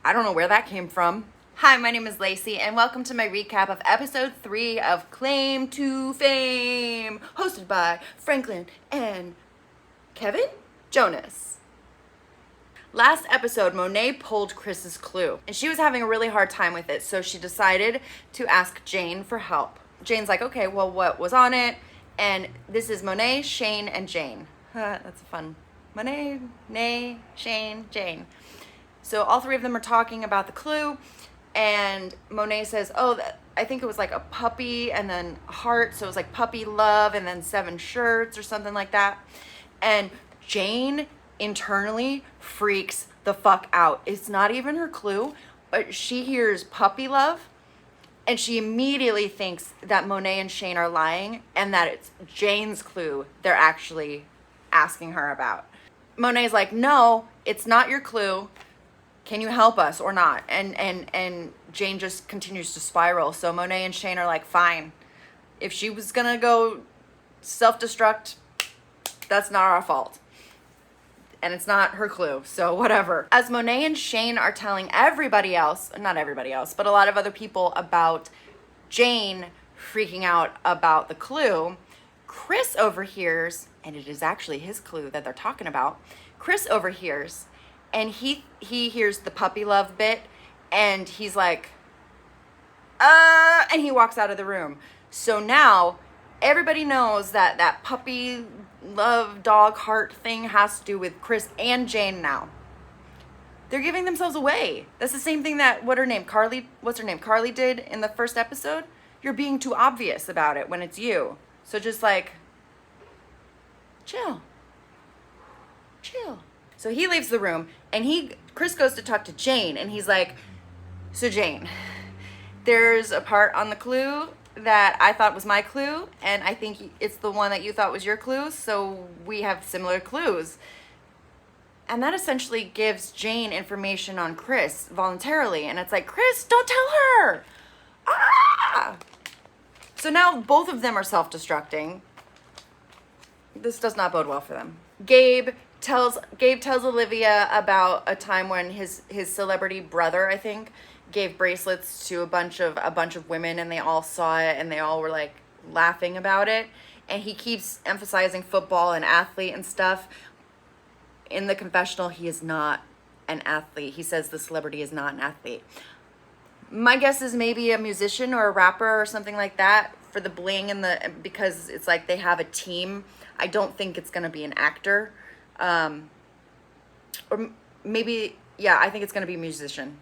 I don't know where that came from. Hi, my name is Lacey, and welcome to my recap of episode 3 of Claim to Fame, hosted by Franklin and Kevin Jonas. Last episode, Monet pulled Chris's clue, and she was having a really hard time with it, so she decided to ask Jane for help. Jane's like, okay, well, what was on it? And this is Monet, Shane, and Jane. That's fun. Monet, Nay, Shane, Jane. So all three of them are talking about the clue, and Monet says, I think it was like a puppy and then a heart, so it was like puppy love and then 7 shirts or something like that. And Jane internally freaks the fuck out. It's not even her clue, but she hears puppy love, and she immediately thinks that Monet and Shane are lying and that it's Jane's clue they're actually asking her about. Monet's like, no, it's not your clue. Can you help us or not? And Jane just continues to spiral. So Monet and Shane are like, fine. If she was gonna go self-destruct, that's not our fault. And it's not her clue, so whatever. As Monet and Shane are telling everybody else, not everybody else, but a lot of other people about Jane freaking out about the clue, Chris overhears, and it is actually his clue that they're talking about. Chris overhears, and he hears the puppy love bit, and he's like, and he walks out of the room. So now everybody knows that that puppy love dog heart thing has to do with Chris and Jane now. They're giving themselves away. That's the same thing that, what's her name, Carly did in the first episode. You're being too obvious about it when it's you. So just like, chill. So he leaves the room, and Chris goes to talk to Jane, and he's like, so Jane, there's a part on the clue that I thought was my clue, and I think it's the one that you thought was your clue, so we have similar clues. And that essentially gives Jane information on Chris voluntarily, and it's like, Chris, don't tell her! Ah! So now both of them are self-destructing. This does not bode well for them. Gabe tells Olivia about a time when his celebrity brother, I think, gave bracelets to a bunch of women, and they all saw it, and they all were like laughing about it. And he keeps emphasizing football and athlete and stuff. In the confessional, he is not an athlete. He says the celebrity is not an athlete. My guess is maybe a musician or a rapper or something like that for the bling and because it's like they have a team. I don't think it's gonna be an actor. Or maybe, yeah, I think it's gonna be a musician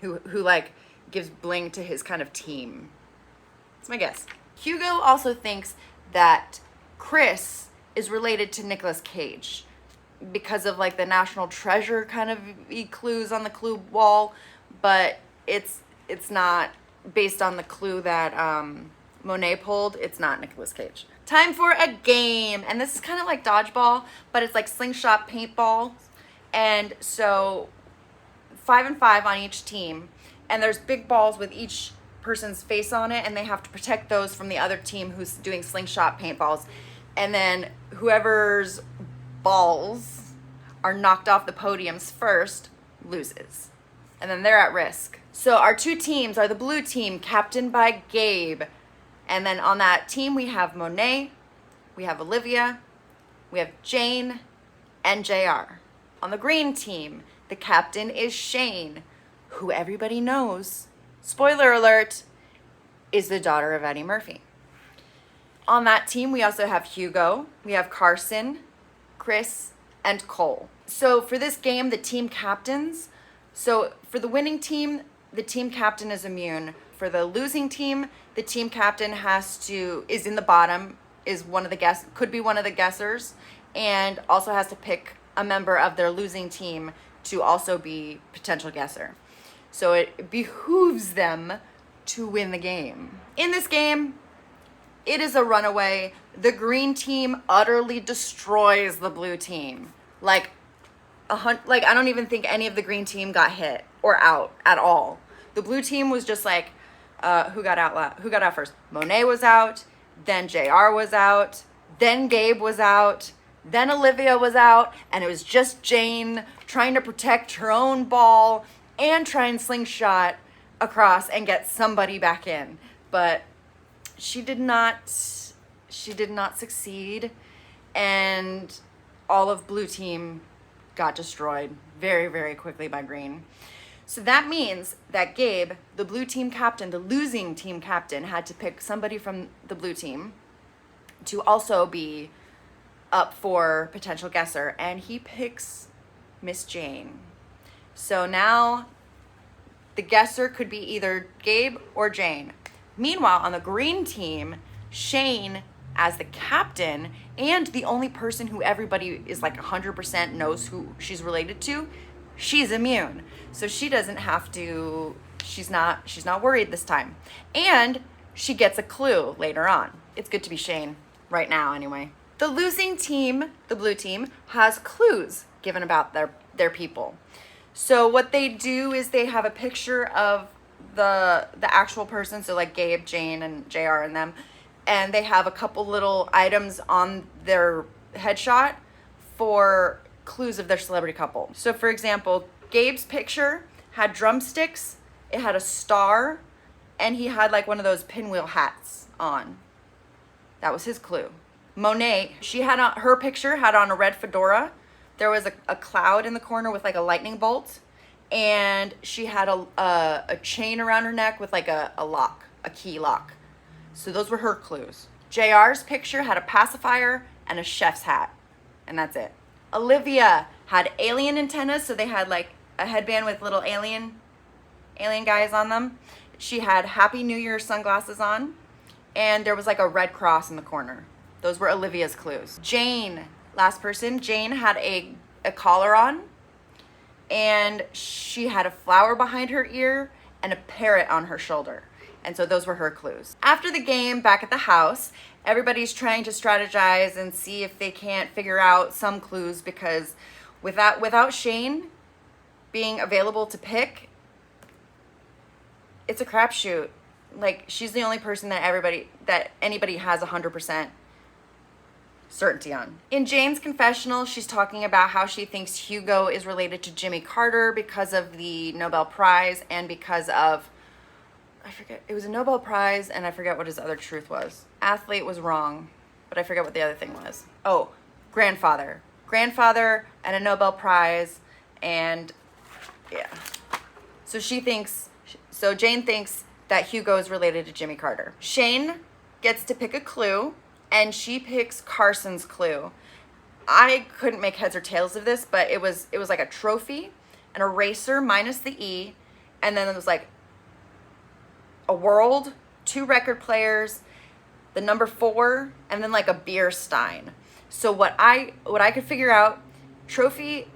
who like gives bling to his kind of team. That's my guess. Hugo also thinks that Chris is related to Nicolas Cage because of like the National Treasure kind of clues on the clue wall, but it's not based on the clue that Monet pulled. It's not Nicolas Cage. Time for a game, and this is kind of like dodgeball, but it's like slingshot paintball. And so 5 and 5 on each team, and there's big balls with each person's face on it, and they have to protect those from the other team who's doing slingshot paintballs. And then whoever's balls are knocked off the podiums first loses, and then they're at risk. So our 2 teams are the blue team, captained by Gabe. And then on that team, we have Monet, we have Olivia, we have Jane, and JR. On the green team, the captain is Shane, who everybody knows, spoiler alert, is the daughter of Eddie Murphy. On that team, we also have Hugo, we have Carson, Chris, and Cole. So for this game, the team captains, so for the winning team, the team captain is immune. For the losing team, the team captain is in the bottom, could be one of the guessers, and also has to pick a member of their losing team to also be potential guesser. So it behooves them to win the game. In this game, it is a runaway. The green team utterly destroys the blue team. Like I don't even think any of the green team got hit or out at all. The blue team was just like, who got out first? Monet was out, then JR was out, then Gabe was out, then Olivia was out, and it was just Jane trying to protect her own ball and try and slingshot across and get somebody back in. But she did not succeed, and all of blue team got destroyed very, very quickly by green. So that means that Gabe, the blue team captain, the losing team captain, had to pick somebody from the blue team to also be up for potential guesser, and he picks Miss Jane. So now the guesser could be either Gabe or Jane. Meanwhile, on the green team, Shane, as the captain and the only person who everybody is like 100% knows who she's related to, she's immune. So she doesn't have to, she's not worried this time. And she gets a clue later on. It's good to be Shane right now anyway. The losing team, the blue team, has clues given about their people. So what they do is they have a picture of the actual person, so like Gabe, Jane, and JR and them, and they have a couple little items on their headshot for clues of their celebrity couple. So for example, Gabe's picture had drumsticks, it had a star, and he had like one of those pinwheel hats on. That was his clue. Monet, she had on, her picture had on a red fedora. There was a cloud in the corner with like a lightning bolt, and she had a chain around her neck with like a lock, a key lock. So those were her clues. JR's picture had a pacifier and a chef's hat, and that's it. Olivia had alien antennas, so they had like a headband with little alien guys on them. She had Happy New Year sunglasses on, and there was like a red cross in the corner. Those were Olivia's clues. Jane, last person, Jane had a collar on, and she had a flower behind her ear and a parrot on her shoulder. And so those were her clues. After the game, back at the house, everybody's trying to strategize and see if they can't figure out some clues, because without Shane being available to pick, it's a crapshoot. Like, she's the only person that anybody has 100% certainty on. In Jane's confessional, she's talking about how she thinks Hugo is related to Jimmy Carter because of the Nobel Prize and because of, I forget, it was a Nobel Prize and I forget what his other truth was. Athlete was wrong, but I forget what the other thing was. Oh, grandfather. Grandfather and a Nobel Prize, and yeah. So Jane thinks that Hugo is related to Jimmy Carter. Shane gets to pick a clue, and she picks Carson's clue. I couldn't make heads or tails of this, but it was like a trophy, an eraser minus the E, and then it was like a world, 2 record players, the number 4, and then like a beer stein. So what I could figure out, trophy,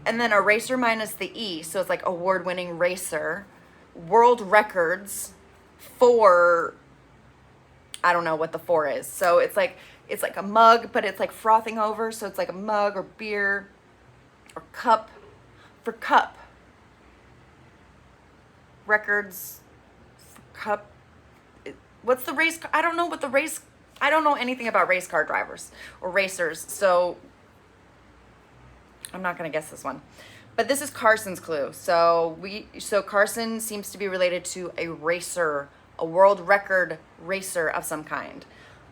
and then eraser minus the E, so it's like award-winning racer, world records, 4. I don't know what the 4 is. So it's like a mug, but it's like frothing over. So it's like a mug or beer or cup. For cup. Records for cup. What's the race? I don't know anything about race car drivers or racers. So I'm not going to guess this one. But this is Carson's clue. So Carson seems to be related to a racer, a world record racer of some kind.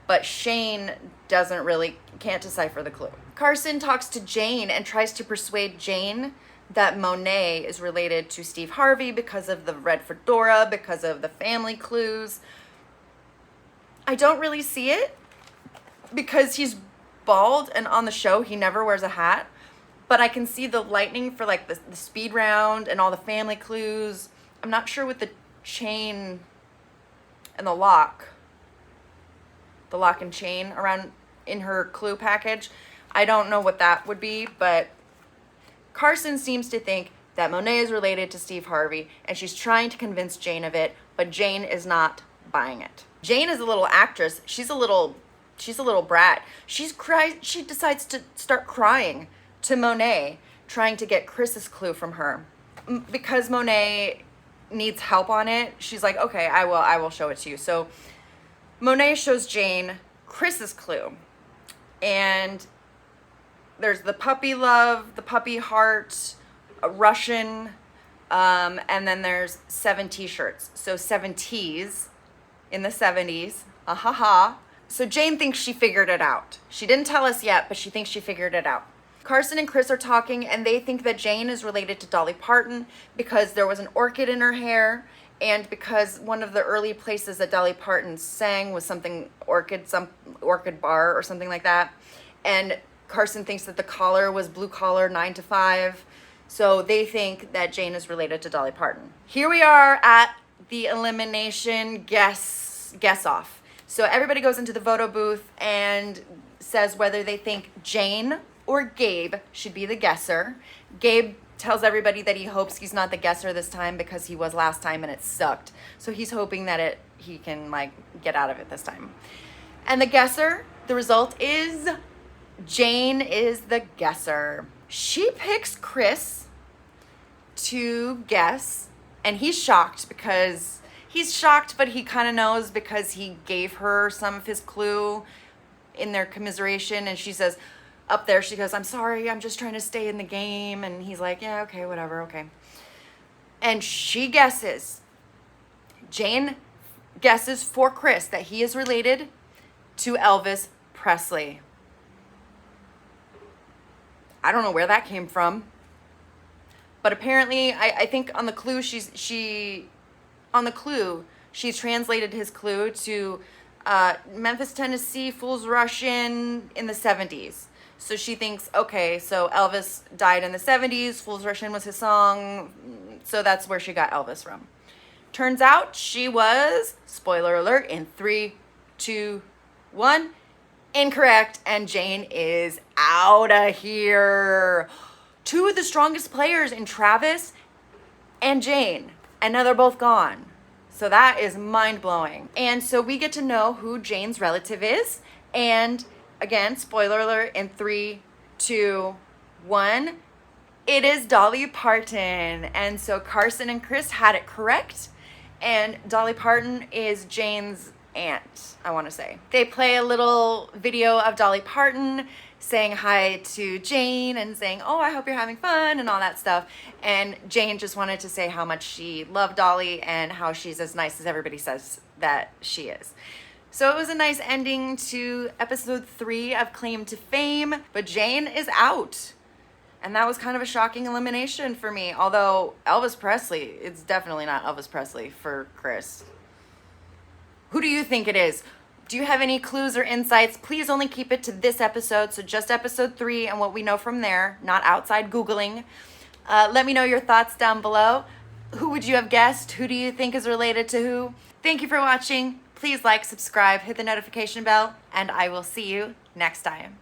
But Shane can't decipher the clue. Carson talks to Jane and tries to persuade Jane that Monet is related to Steve Harvey because of the red fedora, because of the family clues. I don't really see it because he's bald and on the show he never wears a hat. But I can see the lightning for like the speed round and all the family clues. I'm not sure with the chain and the lock and chain around in her clue package. I don't know what that would be, but Carson seems to think that Monet is related to Steve Harvey, and she's trying to convince Jane of it, but Jane is not buying it. Jane is a little actress. She's a little brat. She decides to start crying to Monet, trying to get Chris's clue from her. Because Monet needs help on it, she's like, okay, I will show it to you. So Monet shows Jane Chris's clue, and there's the puppy love, the puppy heart, a Russian, And then there's 7 t-shirts. So 7 T's in the 70s. So Jane thinks she figured it out. She didn't tell us yet, but she thinks she figured it out. Carson and Chris are talking, and they think that Jane is related to Dolly Parton because there was an orchid in her hair, and because one of the early places that Dolly Parton sang was something orchid, some orchid bar or something like that. And Carson thinks that the collar was blue collar 9 to 5. So they think that Jane is related to Dolly Parton. Here we are at the elimination guess off. So everybody goes into the photo booth and says whether they think Jane or Gabe should be the guesser. Gabe tells everybody that he hopes he's not the guesser this time because he was last time and it sucked. So he's hoping that he can like get out of it this time. And the guesser, the result is Jane is the guesser. She picks Chris to guess, and he's shocked, but he kind of knows because he gave her some of his clue in their commiseration, and she says, up there, she goes, I'm sorry, I'm just trying to stay in the game. And he's like, yeah, okay, whatever, okay. And she guesses. Jane guesses for Chris that he is related to Elvis Presley. I don't know where that came from. But apparently, I think on the clue, she's translated his clue to Memphis, Tennessee, Fools Russian in the 70s. So she thinks, okay, so Elvis died in the 70s, Fools Russian was his song, so that's where she got Elvis from. Turns out she was, spoiler alert, in 3, 2, 1, incorrect, and Jane is out of here. 2 of the strongest players in Travis and Jane, and now they're both gone. So that is mind-blowing. And so we get to know who Jane's relative is, and again, spoiler alert, in 3, 2, 1, it is Dolly Parton. And so Carson and Chris had it correct, and Dolly Parton is Jane's aunt, I want to say. They play a little video of Dolly Parton saying hi to Jane and saying, oh, I hope you're having fun and all that stuff. And Jane just wanted to say how much she loved Dolly and how she's as nice as everybody says that she is. So it was a nice ending to episode 3 of Claim to Fame, but Jane is out. And that was kind of a shocking elimination for me. Although Elvis Presley, it's definitely not Elvis Presley for Chris. Who do you think it is? Do you have any clues or insights? Please only keep it to this episode, so just episode 3 and what we know from there, not outside Googling. Let me know your thoughts down below. Who would you have guessed? Who do you think is related to who? Thank you for watching. Please like, subscribe, hit the notification bell, and I will see you next time.